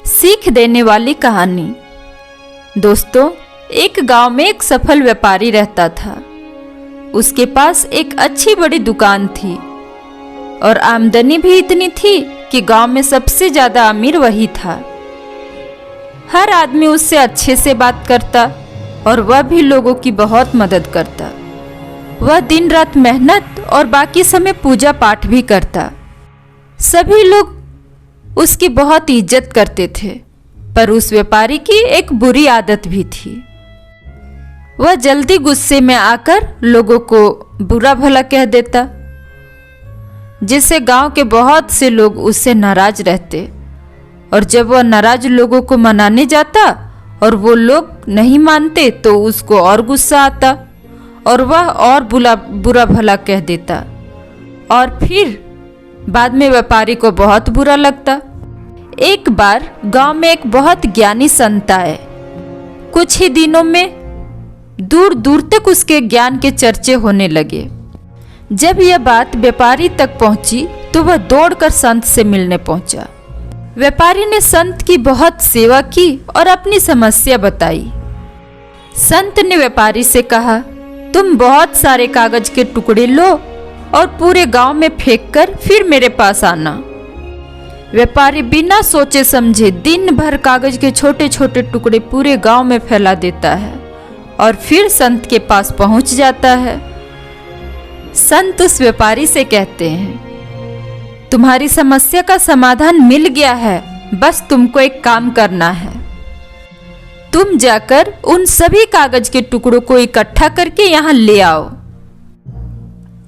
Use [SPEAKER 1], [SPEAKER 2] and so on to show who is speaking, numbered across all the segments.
[SPEAKER 1] सीख देने वाली कहानी। दोस्तों, एक गांव में एक सफल व्यापारी रहता था। उसके पास एक अच्छी बड़ी दुकान थी और आमदनी भी इतनी थी कि गांव में सबसे ज्यादा अमीर वही था। हर आदमी उससे अच्छे से बात करता और वह भी लोगों की बहुत मदद करता। वह दिन रात मेहनत और बाकी समय पूजा पाठ भी करता। सभी लोग उसकी बहुत इज्जत करते थे, पर उस व्यापारी की एक बुरी आदत भी थी। वह जल्दी गुस्से में आकर लोगों को बुरा भला कह देता, जिससे गांव के बहुत से लोग उससे नाराज रहते। और जब वह नाराज लोगों को मनाने जाता और वो लोग नहीं मानते तो उसको और गुस्सा आता और वह और बुरा भला कह देता। और फिर बाद में व्यापारी को बहुत बुरा लगता। एक बार गांव में एक बहुत ज्ञानी संत आए। कुछ ही दिनों में दूर दूर तक उसके ज्ञान के चर्चे होने लगे। जब यह बात व्यापारी तक पहुंची तो वह दौड़कर संत से मिलने पहुंचा। व्यापारी ने संत की बहुत सेवा की और अपनी समस्या बताई। संत ने व्यापारी से कहा, तुम बहुत सारे कागज के टुकड़े लो और पूरे गांव में फेंककर फिर मेरे पास आना। व्यापारी बिना सोचे समझे दिन भर कागज के छोटे छोटे टुकड़े पूरे गांव में फैला देता है और फिर संत के पास पहुंच जाता है। संत उस व्यापारी से कहते हैं, तुम्हारी समस्या का समाधान मिल गया है, बस तुमको एक काम करना है। तुम जाकर उन सभी कागज के टुकड़ों को इकट्ठा करके यहाँ ले आओ।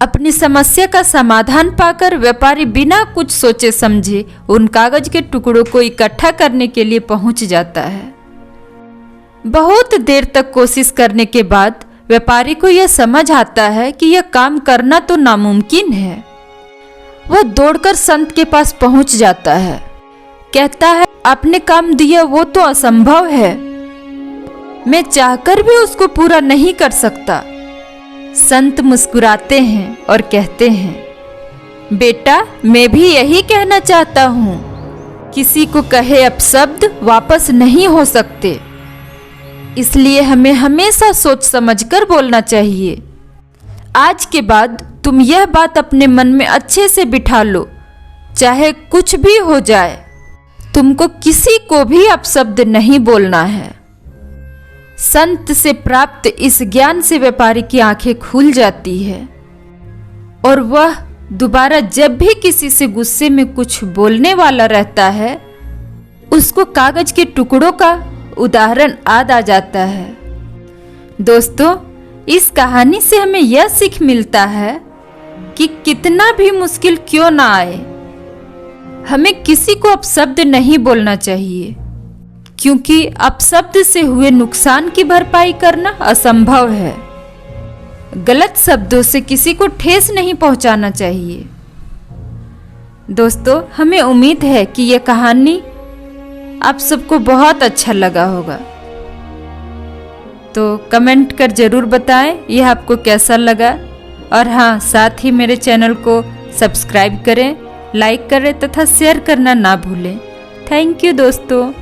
[SPEAKER 1] अपनी समस्या का समाधान पाकर व्यापारी बिना कुछ सोचे समझे उन कागज के टुकड़ों को इकट्ठा करने के लिए पहुंच जाता है। बहुत देर तक कोशिश करने के बाद व्यापारी को यह समझ आता है कि यह काम करना तो नामुमकिन है। वह दौड़कर संत के पास पहुंच जाता है। कहता है, आपने काम दिया वो तो असंभव है, मैं चाहकर भी उसको पूरा नहीं कर सकता। संत मुस्कुराते हैं और कहते हैं, बेटा, मैं भी यही कहना चाहता हूँ। किसी को कहे अपशब्द वापस नहीं हो सकते, इसलिए हमें हमेशा सोच समझकर बोलना चाहिए। आज के बाद तुम यह बात अपने मन में अच्छे से बिठा लो, चाहे कुछ भी हो जाए, तुमको किसी को भी अपशब्द नहीं बोलना है। संत से प्राप्त इस ज्ञान से व्यापारी की आंखें खुल जाती है और वह दोबारा जब भी किसी से गुस्से में कुछ बोलने वाला रहता है, उसको कागज के टुकड़ों का उदाहरण याद आ जाता है। दोस्तों, इस कहानी से हमें यह सीख मिलता है कि कितना भी मुश्किल क्यों ना आए, हमें किसी को अपशब्द नहीं बोलना चाहिए, क्योंकि अपशब्द से हुए नुकसान की भरपाई करना असंभव है। गलत शब्दों से किसी को ठेस नहीं पहुंचाना चाहिए। दोस्तों, हमें उम्मीद है कि यह कहानी आप सबको बहुत अच्छा लगा होगा। तो कमेंट कर जरूर बताएं यह आपको कैसा लगा। और हाँ, साथ ही मेरे चैनल को सब्सक्राइब करें, लाइक करें तथा शेयर करना ना भूलें। थैंक यू दोस्तों।